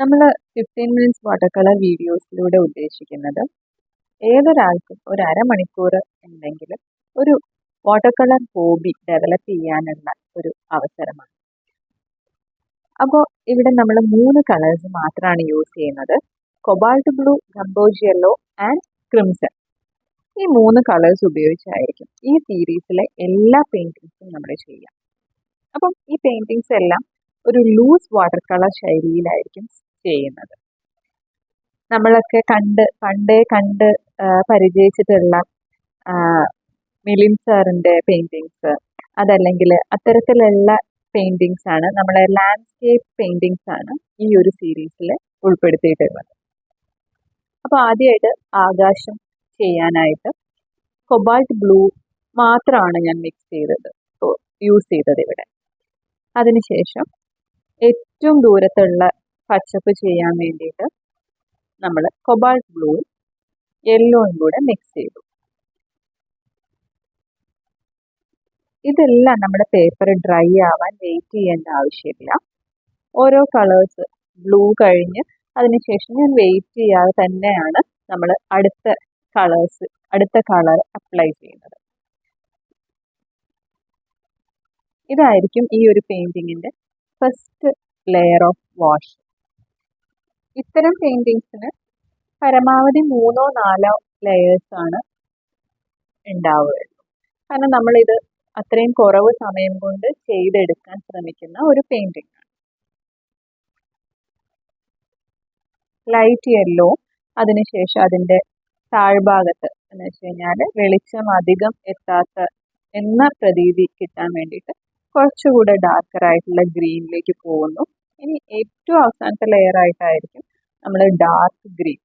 നമ്മൾ 15 minutes water colour വീഡിയോസിലൂടെ ഉദ്ദേശിക്കുന്നത് ഏതൊരാൾക്കും ഒരു അരമണിക്കൂർ എന്തെങ്കിലും ഒരു വാട്ടർ കളർ ഹോബി ഡെവലപ്പ് ചെയ്യാനുള്ള ഒരു അവസരമാണ്. അപ്പോൾ ഇവിടെ നമ്മൾ 3 കളേഴ്സ് മാത്രമാണ് യൂസ് ചെയ്യുന്നത്. Cobalt blue, gamboge yellow and crimson. ഈ 3 കളേഴ്സ് ഉപയോഗിച്ചായിരിക്കും ഈ സീരീസിലെ എല്ലാ പെയിൻറ്റിങ്സും നമ്മൾ ചെയ്യുക. അപ്പം ഈ പെയിൻറ്റിങ്സ് എല്ലാം ഒരു ലൂസ് വാട്ടർ കളർ ശൈലിയിലായിരിക്കും ചെയ്യുന്നത്. നമ്മളൊക്കെ പണ്ടേ കണ്ട് പരിചയിച്ചിട്ടുള്ള മിലിൻ സാറിൻ്റെ പെയിൻറ്റിങ്സ്, അതല്ലെങ്കിൽ അത്തരത്തിലുള്ള പെയിൻറ്റിങ്സ് ആണ്, നമ്മളെ ലാൻഡ്സ്കേപ്പ് പെയിൻറ്റിങ്സ് ആണ് ഈ ഒരു സീരീസിൽ ഉൾപ്പെടുത്തിയിട്ടുള്ളത്. അപ്പോൾ ആദ്യമായിട്ട് ആകാശം ചെയ്യാനായിട്ട് കൊബാൾട്ട് ബ്ലൂ മാത്രമാണ് ഞാൻ യൂസ് ചെയ്തത് ഇവിടെ. അതിനുശേഷം ഏറ്റവും ദൂരത്തുള്ള പച്ചപ്പ് ചെയ്യാൻ വേണ്ടിയിട്ട് നമ്മൾ കൊബാൾട്ട് ബ്ലൂവും യെല്ലോയും കൂടെ മിക്സ് ചെയ്തു. ഇതെല്ലാം നമ്മുടെ പേപ്പർ ഡ്രൈ ആവാൻ വെയിറ്റ് ചെയ്യേണ്ട ആവശ്യമില്ല. ഓരോ കളേഴ്സ് ബ്ലൂ കഴിഞ്ഞ് അതിനുശേഷം ഞാൻ വെയിറ്റ് ചെയ്യാതെ തന്നെയാണ് നമ്മൾ അടുത്ത കളർ അപ്ലൈ ചെയ്യുന്നത്. ഇതായിരിക്കും ഈ ഒരു പെയിൻറ്റിങ്ങിൻ്റെ ഫസ്റ്റ് ലെയർ ഓഫ് വാഷ്. ഇത്തരം പെയിൻറ്റിങ്സിന് പരമാവധി 3-4 ലെയേഴ്സാണ് ഉണ്ടാവുകയുള്ളൂ. കാരണം നമ്മളിത് അത്രയും കുറവ് സമയം കൊണ്ട് ചെയ്തെടുക്കാൻ ശ്രമിക്കുന്ന ഒരു പെയിൻറ്റിംഗ് ആണ്. ലൈറ്റ് യെല്ലോ, അതിനുശേഷം അതിൻ്റെ താഴ്ഭാഗത്ത് എന്ന് വെച്ച് കഴിഞ്ഞാൽ വെളിച്ചം അധികം എത്താത്ത എന്ന പ്രതീതി കിട്ടാൻ വേണ്ടിയിട്ട് കുറച്ചുകൂടെ ഡാർക്കറായിട്ടുള്ള ഗ്രീനിലേക്ക് പോകുന്നു. ഇനി ഏറ്റവും അവസാനത്തെ ലെയർ ആയിട്ടായിരിക്കും നമ്മൾ ഡാർക്ക് ഗ്രീൻ,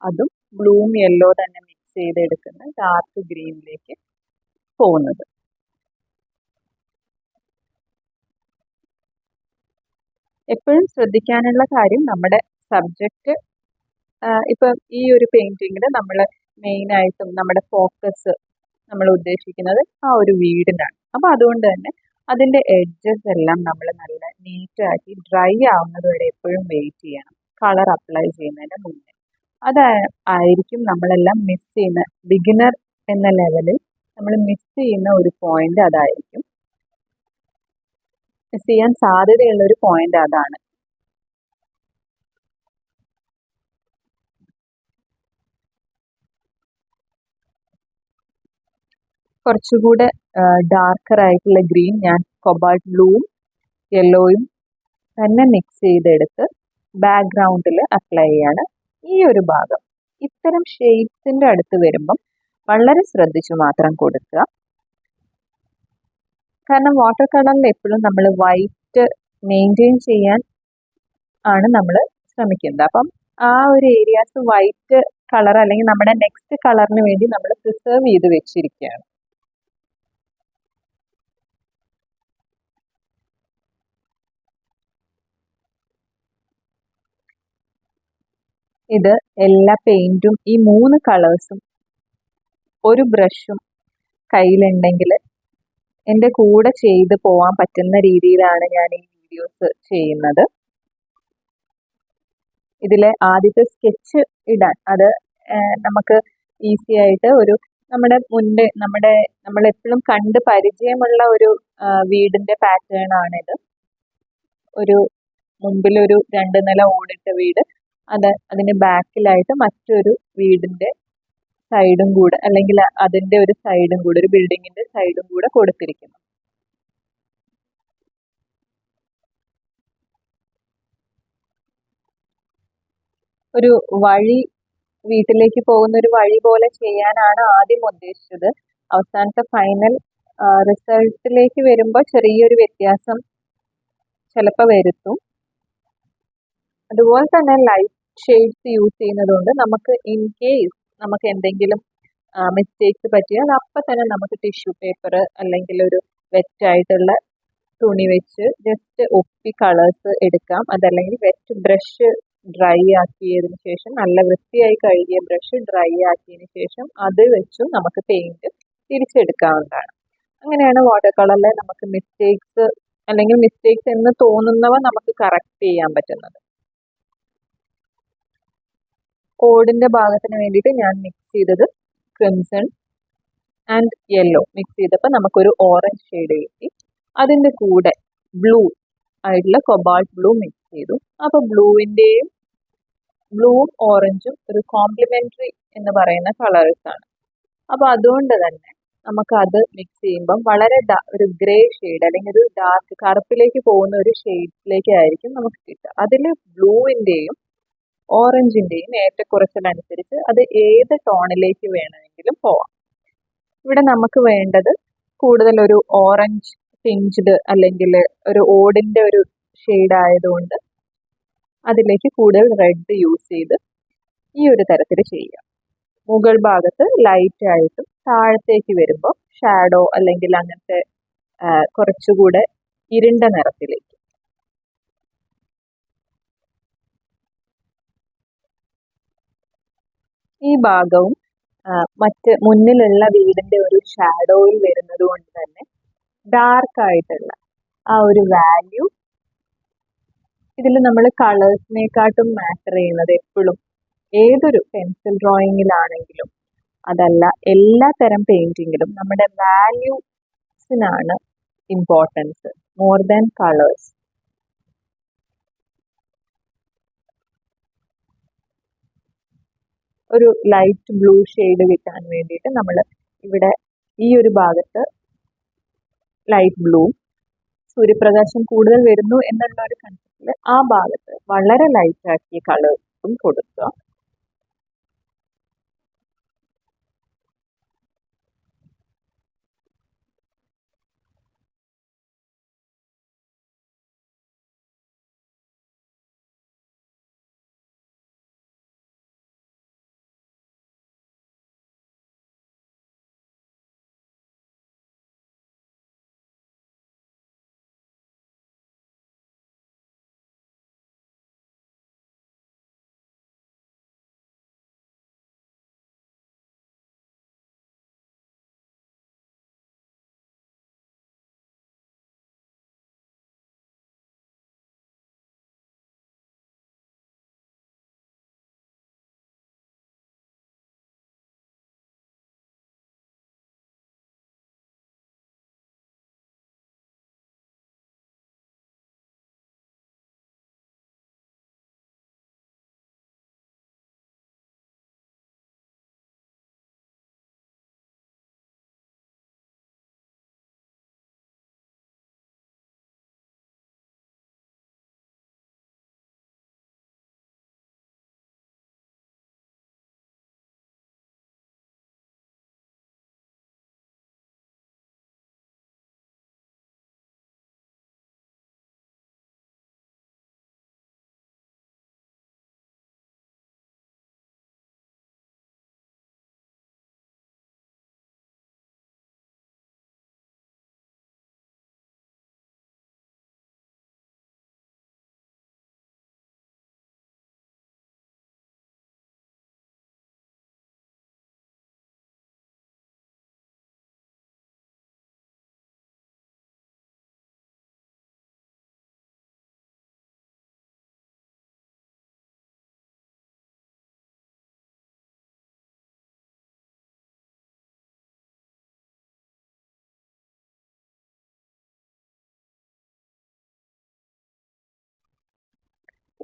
അതും ബ്ലൂം യെല്ലോ തന്നെ മിക്സ് ചെയ്തെടുക്കുന്ന ഡാർക്ക് ഗ്രീനിലേക്ക് പോകുന്നത്. എപ്പോഴും ശ്രദ്ധിക്കാനുള്ള കാര്യം, നമ്മുടെ സബ്ജക്റ്റ് ഇപ്പം ഈ ഒരു പെയിൻറ്റിങ്ങിൽ നമ്മൾ മെയിനായിട്ടും നമ്മുടെ ഫോക്കസ് നമ്മൾ ഉദ്ദേശിക്കുന്നത് ആ ഒരു വീടിനാണ്. അപ്പോൾ അതുകൊണ്ട് തന്നെ അതിൻ്റെ എഡ്ജസ് എല്ലാം നമ്മൾ നല്ല നീറ്റാക്കി ഡ്രൈ ആവുന്നത് വരെ എപ്പോഴും വെയിറ്റ് ചെയ്യണം, കളർ അപ്ലൈ ചെയ്യുന്നതിന് മുന്നേ. അതായിരിക്കും നമ്മളെല്ലാം മിസ് ചെയ്യുന്ന, ബിഗിനർ എന്ന ലെവലിൽ നമ്മൾ മിസ് ചെയ്യുന്ന ഒരു പോയിന്റ് അതായിരിക്കും. മിസ് ചെയ്യാൻ സാധ്യതയുള്ള ഒരു പോയിന്റ് അതാണ്. കുറച്ചുകൂടെ ഡാർക്കർ ആയിട്ടുള്ള ഗ്രീൻ ഞാൻ കൊബാൾട്ട് ബ്ലൂവും യെല്ലോയും തന്നെ മിക്സ് ചെയ്തെടുത്ത് ബാക്ക്ഗ്രൗണ്ടിൽ അപ്ലൈ ചെയ്യാണ്. ഈ ഒരു ഭാഗം ഇത്തരം ഷെയ്ഡ്സിൻ്റെ അടുത്ത് വരുമ്പം വളരെ ശ്രദ്ധിച്ചു മാത്രം കൊടുക്കുക. കാരണം വാട്ടർ കളറിൽ എപ്പോഴും നമ്മൾ വൈറ്റ് മെയിൻറ്റെയിൻ ചെയ്യാൻ ആണ് നമ്മൾ ശ്രമിക്കുന്നത്. അപ്പം ആ ഒരു ഏരിയാസ് വൈറ്റ് കളർ അല്ലെങ്കിൽ നമ്മുടെ നെക്സ്റ്റ് കളറിന് വേണ്ടി നമ്മൾ പ്രിസർവ് ചെയ്ത് വെച്ചിരിക്കുകയാണ്. ഇത് എല്ലാ പെയിന്റും ഈ 3 കളേഴ്സും ഒരു ബ്രഷും കയ്യിലുണ്ടെങ്കിൽ എൻ്റെ കൂടെ ചെയ്ത് പോകാൻ പറ്റുന്ന രീതിയിലാണ് ഞാൻ ഈ വീഡിയോസ് ചെയ്യുന്നത്. ഇതിലെ ആദ്യത്തെ സ്കെച്ച് ഇടാൻ അത് നമുക്ക് ഈസി ആയിട്ട് ഒരു നമ്മളെപ്പോഴും കണ്ട് പരിചയമുള്ള ഒരു വീടിൻ്റെ പാറ്റേൺ ആണിത്. ഒരു മുമ്പിലൊരു 2 നില ഓടിട്ട വീട്, അതിന് ബാക്കിലായിട്ട് മറ്റൊരു വീടിൻ്റെ സൈഡും കൂടെ, അല്ലെങ്കിൽ അതിൻ്റെ ഒരു സൈഡും കൂടെ, ഒരു ബിൽഡിങ്ങിൻ്റെ സൈഡും കൂടെ കൊടുത്തിരിക്കുന്നു. ഒരു വഴി, വീട്ടിലേക്ക് പോകുന്ന ഒരു വഴി പോലെ ചെയ്യാനാണ് ആദ്യം ഉദ്ദേശിച്ചത്. അവസാനത്തെ ഫൈനൽ റിസൾട്ടിലേക്ക് വരുമ്പോൾ ചെറിയൊരു വ്യത്യാസം ചിലപ്പോൾ വരുത്തും. അതുപോലെ തന്നെ ലൈറ്റ് ഷെയ്ഡ്സ് യൂസ് ചെയ്യുന്നത് കൊണ്ട് നമുക്ക് ഇൻ കേസ് നമുക്ക് എന്തെങ്കിലും മിസ്റ്റേക്സ് പറ്റിയാൽ അപ്പം തന്നെ നമുക്ക് ടിഷ്യൂ പേപ്പർ അല്ലെങ്കിൽ ഒരു വെറ്റായിട്ടുള്ള തുണി വെച്ച് ജസ്റ്റ് ഒപ്പി കളേഴ്സ് എടുക്കാം. അതല്ലെങ്കിൽ വെറ്റ് ബ്രഷ് ഡ്രൈ ആക്കിയതിന് ശേഷം, നല്ല വൃത്തിയായി കഴുകിയ ബ്രഷ് ഡ്രൈ ആക്കിയതിന് ശേഷം അത് വെച്ചും നമുക്ക് പെയിന്റ് തിരിച്ചെടുക്കാവുന്നതാണ്. അങ്ങനെയാണ് വാട്ടർ കളറിൽ നമുക്ക് മിസ്റ്റേക്സ് എന്ന് തോന്നുന്നവ നമുക്ക് കറക്റ്റ് ചെയ്യാൻ പറ്റുന്നത്. ഓടിന്റെ ഭാഗത്തിന് വേണ്ടിയിട്ട് ഞാൻ മിക്സ് ചെയ്തത് ക്രിംസൺ ആൻഡ് യെല്ലോ മിക്സ് ചെയ്തപ്പോൾ നമുക്കൊരു ഓറഞ്ച് ഷെയ്ഡ് കിട്ടി. അതിൻ്റെ കൂടെ ബ്ലൂ ആയിട്ടുള്ള കൊബാൾട്ട് ബ്ലൂ മിക്സ് ചെയ്തു. അപ്പോൾ ബ്ലൂവും ഓറഞ്ചും ഒരു കോംപ്ലിമെന്ററി എന്ന് പറയുന്ന കളേഴ്സ് ആണ്. അപ്പോൾ അതുകൊണ്ട് തന്നെ നമുക്ക് അത് മിക്സ് ചെയ്യുമ്പം വളരെ ഒരു ഗ്രേ ഷെയ്ഡ് അല്ലെങ്കിൽ ഒരു ഡാർക്ക് കറുപ്പിലേക്ക് പോകുന്ന ഒരു ഷെയ്ഡ്സിലേക്ക് ആയിരിക്കും നമുക്ക് കിട്ടുക. അതിൽ ബ്ലൂവിൻ്റെയും ഓറഞ്ചിൻ്റെയും ഏറ്റക്കുറച്ചിലനുസരിച്ച് അത് ഏത് ടോണിലേക്ക് വേണമെങ്കിലും പോവാം. ഇവിടെ നമുക്ക് വേണ്ടത് കൂടുതൽ ഒരു ഓറഞ്ച് ടിഞ്ച്ഡ് അല്ലെങ്കിൽ ഒരു ഓടിൻ്റെ ഒരു ഷെയ്ഡ് ആയതുകൊണ്ട് അതിലേക്ക് കൂടുതൽ റെഡ് യൂസ് ചെയ്ത് ഈ ഒരു തരത്തിൽ ചെയ്യാം. മുകൾ ഭാഗത്ത് ലൈറ്റ് ആയിട്ടും താഴത്തേക്ക് വരുമ്പോൾ ഷാഡോ അല്ലെങ്കിൽ അങ്ങനത്തെ കുറച്ചുകൂടെ ഇരുണ്ട നിറത്തിലേക്ക്. ഈ ഭാഗവും മറ്റ് മുന്നിലുള്ള വീടിന്റെ ഒരു ഷാഡോയിൽ വരുന്നത് കൊണ്ട് തന്നെ ഡാർക്ക് ആയിട്ടുള്ള ആ ഒരു വാല്യൂ ഇതിൽ നമ്മൾ കളേഴ്സിനെക്കാട്ടും മാറ്റർ ചെയ്യുന്നത് എപ്പോഴും ഏതൊരു പെൻസിൽ ഡ്രോയിങ്ങിലാണെങ്കിലും അതല്ല എല്ലാ തരം പെയിന്റിങ്ങിലും നമ്മുടെ വാല്യൂസിനാണ് ഇമ്പോർട്ടൻസ് മോർ ദാൻ കളേഴ്സ്. ഒരു ലൈറ്റ് ബ്ലൂ ഷെയ്ഡ് കിട്ടാൻ വേണ്ടിയിട്ട് നമ്മൾ ഇവിടെ ഈ ഒരു ഭാഗത്ത് ലൈറ്റ് ബ്ലൂ, സൂര്യപ്രകാശം കൂടുതൽ വരുന്നു എന്നുള്ള ഒരു കൺസെപ്റ്റിൽ ആ ഭാഗത്ത് വളരെ ലൈറ്റ് ആക്കിയ കളേഴ്സും കൊടുക്കുക.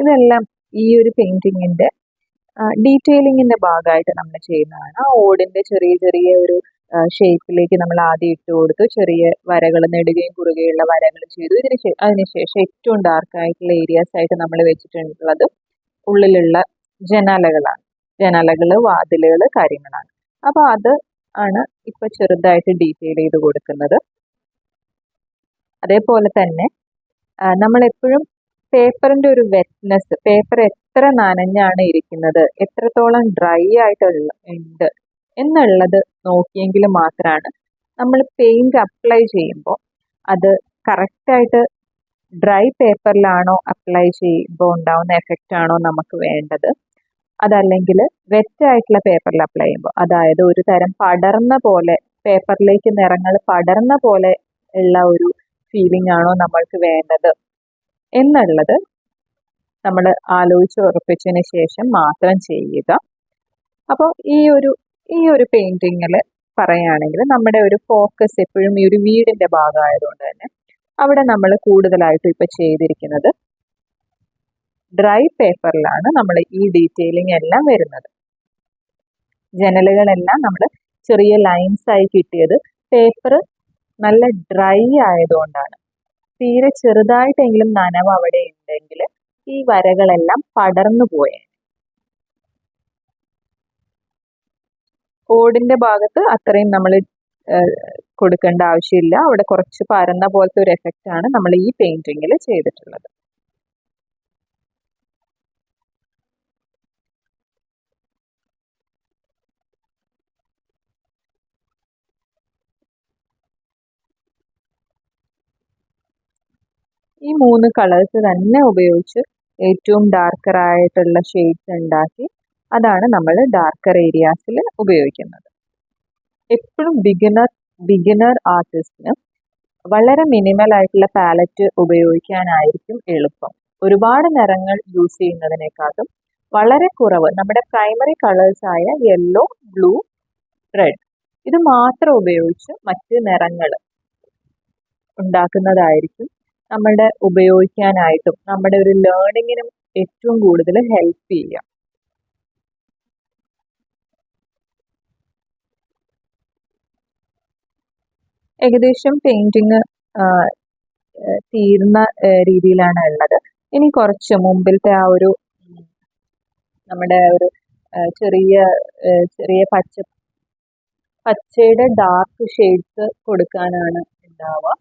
ഇതെല്ലാം ഈ ഒരു പെയിന്റിങ്ങിന്റെ ഡീറ്റെയിലിങ്ങിന്റെ ഭാഗമായിട്ട് നമ്മൾ ചെയ്യുന്നതാണ്. ആ ഓടിന്റെ ചെറിയ ചെറിയ ഒരു ഷേപ്പിലേക്ക് നമ്മൾ ആദ്യം ഇട്ട് കൊടുത്തു, ചെറിയ വരകൾ നെടുകയും കുറുകെയുള്ള വരകൾ ചെയ്തു. അതിനുശേഷം ഏറ്റവും ഡാർക്ക് ആയിട്ടുള്ള ഏരിയാസ് ആയിട്ട് നമ്മൾ വെച്ചിട്ടുള്ളത് ഉള്ളിലുള്ള ജനാലകള്, വാതിലുകള്, കാര്യങ്ങളാണ്. അപ്പൊ അത് ആണ് ഇപ്പൊ ചെറുതായിട്ട് ഡീറ്റെയിൽ ചെയ്ത് കൊടുക്കുന്നത്. അതേപോലെ തന്നെ നമ്മൾ എപ്പോഴും പേപ്പറിന്റെ ഒരു വെറ്റ്നെസ്, പേപ്പർ എത്ര നനഞ്ഞാണ് ഇരിക്കുന്നത്, എത്രത്തോളം ഡ്രൈ ഉണ്ട് എന്നുള്ളത് നോക്കിയെങ്കിൽ മാത്രമാണ് നമ്മൾ പെയിന്റ് അപ്ലൈ ചെയ്യുമ്പോൾ അത് കറക്റ്റായിട്ട് ഡ്രൈ പേപ്പറിലാണോ അപ്ലൈ ചെയ്യുമ്പോൾ ഉണ്ടാവുന്ന എഫക്റ്റ് ആണോ നമുക്ക് വേണ്ടത്, അതല്ലെങ്കിൽ വെറ്റ് ആയിട്ടുള്ള പേപ്പറിൽ അപ്ലൈ ചെയ്യുമ്പോൾ, അതായത് ഒരു തരം പടർന്ന പോലെ പേപ്പറിലേക്ക് നിറങ്ങൾ പടർന്ന പോലെ ഉള്ള ഒരു ഫീലിംഗ് ആണോ നമ്മൾക്ക് വേണ്ടത് എന്നുള്ളത് നമ്മൾ ആലോചിച്ച് ഉറപ്പിച്ചതിന് ശേഷം മാത്രം ചെയ്യുക. അപ്പോൾ ഈ ഒരു പെയിന്റിങ്ങിൽ പറയുകയാണെങ്കിൽ നമ്മുടെ ഒരു ഫോക്കസ് എപ്പോഴും ഈ ഒരു വീടിന്റെ ഭാഗമായതുകൊണ്ട് തന്നെ അവിടെ നമ്മൾ കൂടുതലായിട്ടും ഇപ്പൊ ചെയ്തിരിക്കുന്നത് ഡ്രൈ പേപ്പറിലാണ് നമ്മൾ ഈ ഡീറ്റെയിലിംഗ് എല്ലാം വരുന്നത്. ജനലുകളെല്ലാം നമ്മൾ ചെറിയ ലൈൻസ് ആയി കിട്ടിയത് പേപ്പർ നല്ല ഡ്രൈ ആയതുകൊണ്ടാണ്. തീരെ ചെറുതായിട്ടെങ്കിലും നനവ് അവിടെ ഉണ്ടെങ്കിൽ ഈ വരകളെല്ലാം പടർന്നു പോയേ. ഓടിന്റെ ഭാഗത്ത് അത്രയും നമ്മൾ കൊടുക്കേണ്ട ആവശ്യമില്ല. അവിടെ കുറച്ച് പരന്ന പോലത്തെ ഒരു എഫക്റ്റ് ആണ് നമ്മൾ ഈ പെയിന്റിങ്ങിൽ ചെയ്തിട്ടുള്ളത്. ഈ 3 കളേഴ്സ് തന്നെ ഉപയോഗിച്ച് ഏറ്റവും ഡാർക്കർ ആയിട്ടുള്ള ഷെയ്ഡ്സ് ഉണ്ടാക്കി അതാണ് നമ്മൾ ഡാർക്കർ ഏരിയാസിൽ ഉപയോഗിക്കുന്നത്. എപ്പോഴും ബിഗിനർ ആർട്ടിസ്റ്റിന് വളരെ മിനിമൽ ആയിട്ടുള്ള പാലറ്റ് ഉപയോഗിക്കാനായിരിക്കും എളുപ്പം. ഒരുപാട് നിറങ്ങൾ യൂസ് ചെയ്യുന്നതിനേക്കാളും വളരെ കുറവ് നമ്മുടെ പ്രൈമറി കളേഴ്സ് ആയ യെല്ലോ, ബ്ലൂ, റെഡ് ഇത് മാത്രം ഉപയോഗിച്ച് മറ്റ് നിറങ്ങൾ ഉണ്ടാക്കുന്നതായിരിക്കും നമ്മുടെ ഉപയോഗിക്കാനായിട്ടും നമ്മുടെ ഒരു ലേണിങ്ങിനും ഏറ്റവും കൂടുതൽ ഹെൽപ്പ് ചെയ്യുക. ഏകദേശം പെയിന്റിങ് തീർന്ന രീതിയിലാണ് ഉള്ളത്. ഇനി കുറച്ച് മുമ്പിലത്തെ ആ ഒരു നമ്മുടെ ഒരു ചെറിയ പച്ചയുടെ ഡാർക്ക് ഷെയ്ഡ്സ് കൊടുക്കാനാണ് ഉണ്ടാവുക.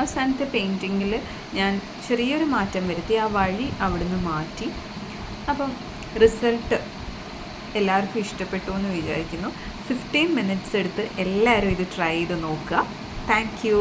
അവസാനത്തെ പെയിൻറ്റിങ്ങിൽ ഞാൻ ചെറിയൊരു മാറ്റം വരുത്തി, ആ വഴി അവിടുന്ന് മാറ്റി. അപ്പം റിസൾട്ട് എല്ലാവർക്കും ഇഷ്ടപ്പെട്ടു എന്ന് വിചാരിക്കുന്നു. 15 മിനിറ്റ്സ് എടുത്ത് എല്ലാവരും ഇത് ട്രൈ ചെയ്ത് നോക്കുക. Thank you.